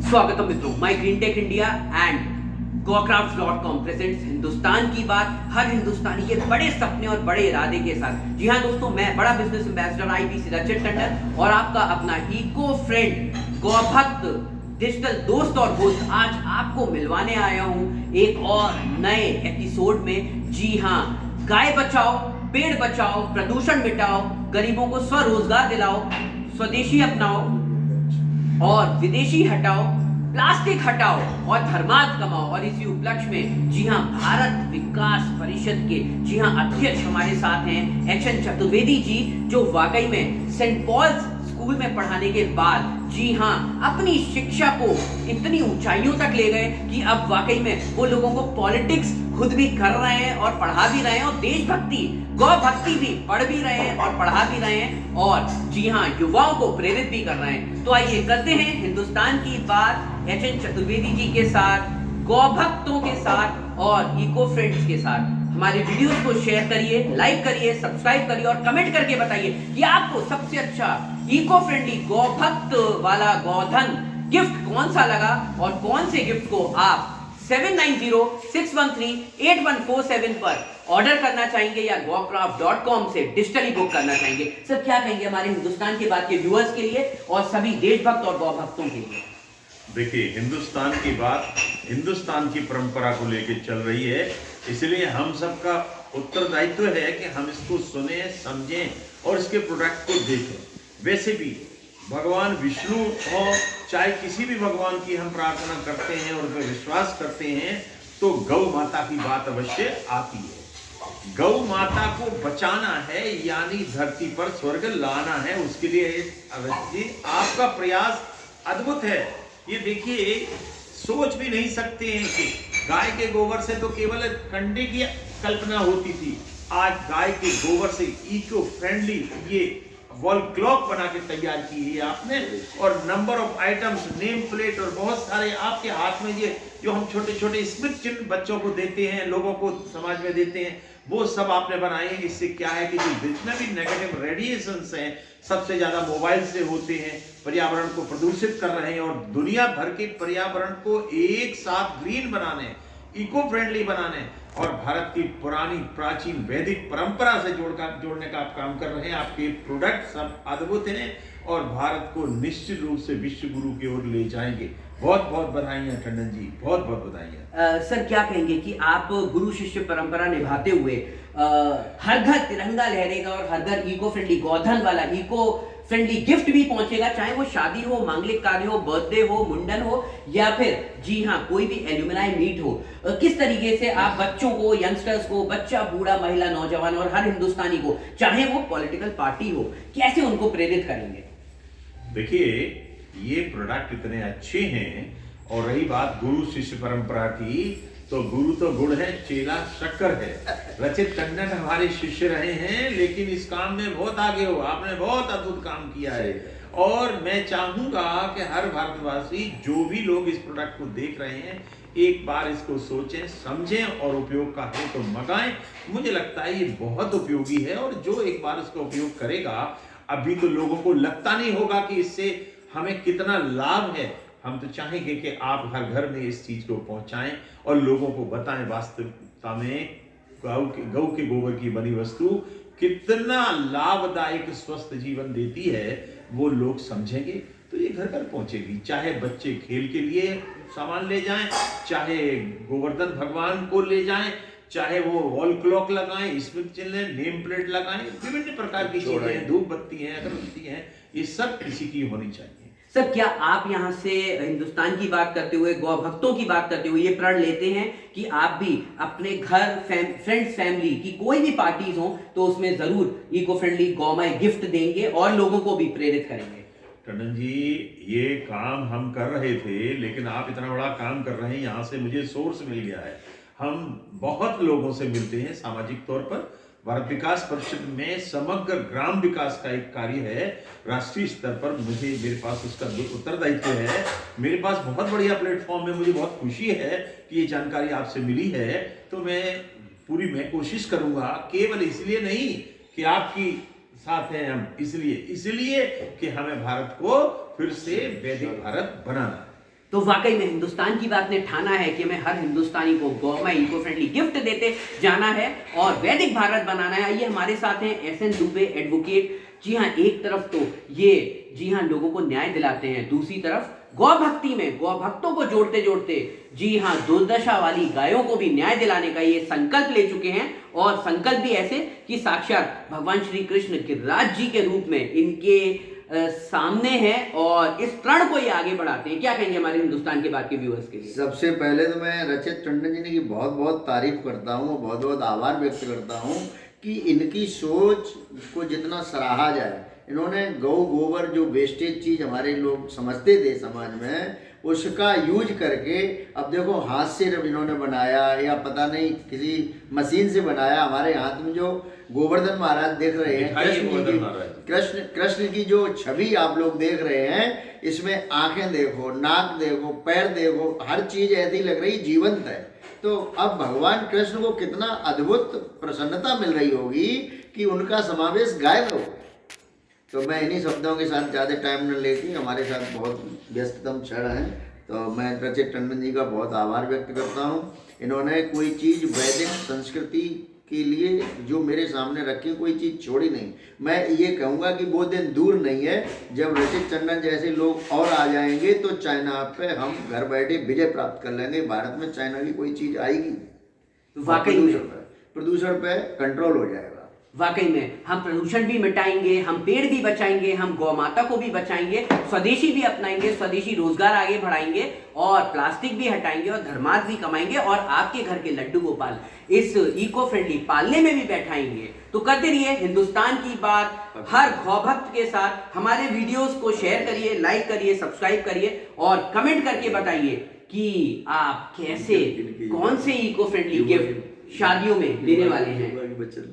स्वागतम मित्रों, my green tech India and gocraft.com presents Hindustan की बात, हर हिंदुस्तानी के बड़े सपने और बड़े इरादे के साथ। जी हाँ दोस्तों, मैं बड़ा बिजनेस एम्बेसडर IBC रजत टंडन और आपका अपना इको फ्रेंड गौभक्त डिजिटल दोस्त और होस्ट आज आपको मिलवाने आया हूँ एक और नए एपिसोड में। जी हाँ, गाय बचाओ, पेड़ बचाओ, प्रदूषण मिटाओ, गरीबों को स्वरोजगार दिलाओ, स्वदेशी अपनाओ और विदेशी हटाओ, प्लास्टिक हटाओ और धर्मार्थ कमाओ। और इसी उपलक्ष्य में जी हाँ, भारत विकास परिषद के जी हाँ अध्यक्ष हमारे साथ हैं HN चतुर्वेदी जी, जो वाकई में सेंट पॉल्स स्कूल में पढ़ाने के बाद जी हाँ अपनी शिक्षा को इतनी ऊंचाइयों तक ले गए कि अब वाकई में वो लोगों को पॉलिटिक्स खुद भी कर रहे हैं और पढ़ा भी रहे हैं, और देशभक्ति गौ भक्ति भी पढ़ भी रहे हैं और पढ़ा भी रहे हैं, और जी हाँ युवाओं को प्रेरित भी कर रहे हैं। तो आइए करते हैं हिंदुस्तान की बात HN चतुर्वेदी जी के साथ, गौ भक्तों के साथ और इको फ्रेंड्स के साथ। हमारे वीडियोस को शेयर करिए, लाइक करिए, सब्सक्राइब करिए और कमेंट करके बताइए कि आपको सबसे अच्छा इको फ्रेंडली गौ भक्त वाला गोधन गिफ्ट कौन सा लगा, और कौन से गिफ्ट को आप 7906138147 पर ऑर्डर करना चाहेंगे या gocraft.com से डिजिटली बुक करना चाहेंगे। सर क्या कहेंगे हमारे हिंदुस्तान के बाद के व्यूअर्स के लिए और सभी देशभक्त और गौ भक्तों के लिए? देखिए, हिंदुस्तान की बात हिंदुस्तान की परंपरा को लेकर चल रही है, इसलिए हम सबका उत्तरदायित्व है कि हम इसको सुने, समझें और इसके प्रोडक्ट को देखें। वैसे भी भगवान विष्णु हो, चाहे किसी भी भगवान की हम प्रार्थना करते हैं और उस विश्वास करते हैं, तो गौ माता की बात अवश्य आती है। गौ माता को बचाना है, यानी धरती पर स्वर्ग लाना है, उसके लिए अवश्य आपका प्रयास अद्भुत है। ये देखिए, सोच भी नहीं सकते हैं कि गाय के गोबर से तो केवल कंडे की कल्पना होती थी, आज गाय के गोबर से इको फ्रेंडली ये वॉल क्लॉक बना के तैयार की है आपने, और number of items, name plate और बहुत सारे आपके हाथ में ये जो हम छोटे छोटे स्मृति चिन्ह बच्चों को देते हैं, लोगों को समाज में देते हैं, वो सब आपने बनाए हैं। इससे क्या है कि जो जितने भी नेगेटिव रेडिएशंस हैं सबसे ज्यादा मोबाइल से होते हैं, पर्यावरण को प्रदूषित कर रहे हैं, और दुनिया भर के पर्यावरण को एक साथ ग्रीन बनाने, इको फ्रेंडली बनाने और भारत की पुरानी प्राचीन वैदिक परंपरा से जोड़ने का आप काम कर रहे हैं। आपके प्रोडक्ट सब अद्भुत हैं और भारत को निश्चित रूप से विश्व गुरु की ओर ले जाएंगे। बहुत बहुत बधाइयां टंडन जी, बहुत बहुत बधाइयां। सर क्या कहेंगे कि आप गुरु शिष्य परंपरा निभाते हुए हर घर तिरंगा लहरेगा और हर घर इको फ्रेंडली गोधन वाला इको फ्रेंडली गिफ्ट भी पहुंचेगा, चाहे वो शादी हो, मांगलिक कार्य हो, बर्थडे हो, मुंडन हो या फिर जी हाँ कोई भी एल्यूमिनाई मीट हो। किस तरीके से आप बच्चों को, यंगस्टर्स को, बच्चा, बूढ़ा, महिला, नौजवान और हर हिंदुस्तानी को, चाहे वो पॉलिटिकल पार्टी हो, कैसे उनको प्रेरित करेंगे? देखिए, ये प्रोडक्ट इतने अच्छे हैं, और रही बात गुरु शिष्य परंपरा की, तो गुरु तो गुड़ है, चेला शक्कर है। रचित टंडन हमारे शिष्य रहे हैं, लेकिन इस काम में बहुत आगे हो, आपने बहुत अद्भुत काम किया है। और मैं चाहूंगा कि हर भारतवासी, जो भी लोग इस प्रोडक्ट को देख रहे हैं, एक बार इसको सोचें, समझें और उपयोग का हो तो मंगाएं। मुझे लगता है ये बहुत उपयोगी है, और जो एक बार इसका उपयोग करेगा, अभी तो लोगों को लगता नहीं होगा कि इससे हमें कितना लाभ है। हम तो चाहेंगे कि आप हर घर में इस चीज को पहुंचाएं और लोगों को बताएं वास्तविकता में गौ के गोबर की बनी वस्तु कितना लाभदायक स्वस्थ जीवन देती है, वो लोग समझेंगे तो ये घर घर पहुंचेगी। चाहे बच्चे खेल के लिए सामान ले जाएं, चाहे गोवर्धन भगवान को ले जाएं, चाहे वो वॉल क्लॉक लगाएं, स्मृति चिन्ह, नेम प्लेट लगाएं, विभिन्न प्रकार की चीजें, धूप बत्ती हैं, अगरबत्ती हैं, ये सब किसी की होनी चाहिए। सर क्या आप यहाँ से हिंदुस्तान की बात करते हुए, गौ भक्तों की बात करते हुए ये प्रण लेते हैं कि आप भी अपने घर, फ्रेंड्स, फैमिली की कोई भी पार्टीज हो तो उसमें जरूर इको फ्रेंडली गौमय गिफ्ट देंगे और लोगों को भी प्रेरित करेंगे? टंडन जी, ये काम हम कर रहे थे, लेकिन आप इतना बड़ा काम कर रहे हैं, यहाँ से मुझे सोर्स मिल गया है। हम बहुत लोगों से मिलते हैं सामाजिक तौर पर। भारत विकास परिषद में समग्र ग्राम विकास का एक कार्य है राष्ट्रीय स्तर पर, मेरे पास उसका उत्तरदायित्व है। मेरे पास बहुत बढ़िया प्लेटफॉर्म है, मुझे बहुत खुशी है कि ये जानकारी आपसे मिली है। तो मैं कोशिश करूंगा, केवल इसलिए नहीं कि आपकी साथ हैं हम, इसलिए कि हमें भारत को फिर से वैदिक भारत बनाना है। तो वाकई में हिंदुस्तान की बात ने ठाना है कि हमें हर हिंदुस्तानी को गौरव इको फ्रेंडली गिफ्ट देते जाना है और वैदिक भारत बनाना है। आइए हमारे साथ हैं एसएन दुबे एडवोकेट। जी हाँ, एक तरफ तो ये जी हाँ लोगों को न्याय दिलाते हैं, दूसरी तरफ गौ भक्ति में गौ भक्तों को जोड़ते जोड़ते जी हाँ दुर्दशा वाली गायों को भी न्याय दिलाने का ये संकल्प ले चुके हैं। और संकल्प भी ऐसे कि साक्षात भगवान श्री कृष्ण गिरिराज जी के रूप में इनके सामने है और इस प्रण को ये आगे बढ़ाते हैं। क्या कहेंगे हमारे हिंदुस्तान के बाद के व्यूअर्स के लिए? सबसे पहले तो मैं रचित टंडन जी की बहुत बहुत तारीफ करता हूँ, बहुत बहुत आभार व्यक्त करता हूँ कि इनकी सोच को जितना सराहा जाए। इन्होंने गौ गोबर जो वेस्टेज चीज़ हमारे लोग समझते थे समाज में, उसका यूज करके अब देखो हाथ से जब इन्होंने बनाया या पता नहीं किसी मशीन से बनाया। हमारे हाथ में जो गोवर्धन महाराज देख रहे हैं, कृष्ण की जो छवि आप लोग देख रहे हैं, इसमें आंखें देखो, नाक देखो, पैर देखो, हर चीज ऐसी लग रही जीवंत है। तो अब भगवान कृष्ण को कितना अद्भुत प्रसन्नता मिल रही होगी कि उनका समावेश गाय में हो। तो मैं इन्हीं शब्दों के साथ ज़्यादा टाइम न लेके, हमारे साथ बहुत व्यस्ततम क्षण है, तो मैं रचित टंडन जी का बहुत आभार व्यक्त करता हूँ। इन्होंने कोई चीज़ वैदिक संस्कृति के लिए जो मेरे सामने रखी, कोई चीज़ छोड़ी नहीं। मैं ये कहूँगा कि वो दिन दूर नहीं है जब रचित टंडन जैसे लोग और आ जाएंगे तो चाइना पे हम घर बैठे विजय प्राप्त कर लेंगे। भारत में चाइना की कोई चीज़ आएगी, वाकई प्रदूषण पे कंट्रोल हो जाएगा। वाकई में हम प्रदूषण भी मिटाएंगे, हम पेड़ भी बचाएंगे, हम गौ माता को भी बचाएंगे, स्वदेशी भी अपनाएंगे, स्वदेशी रोजगार आगे बढ़ाएंगे और प्लास्टिक भी हटाएंगे और धर्मार्थ भी कमाएंगे और आपके घर के लड्डू गोपाल इस इको फ्रेंडली पालने में भी बैठाएंगे। तो करते रहिए हिंदुस्तान की बात हर गौ भक्त के साथ। हमारे वीडियोस को शेयर करिए, लाइक करिए, सब्सक्राइब करिए और कमेंट करके बताइए कि आप कैसे कौन से इको फ्रेंडली गिफ्ट शादियों में देने वाले हैं।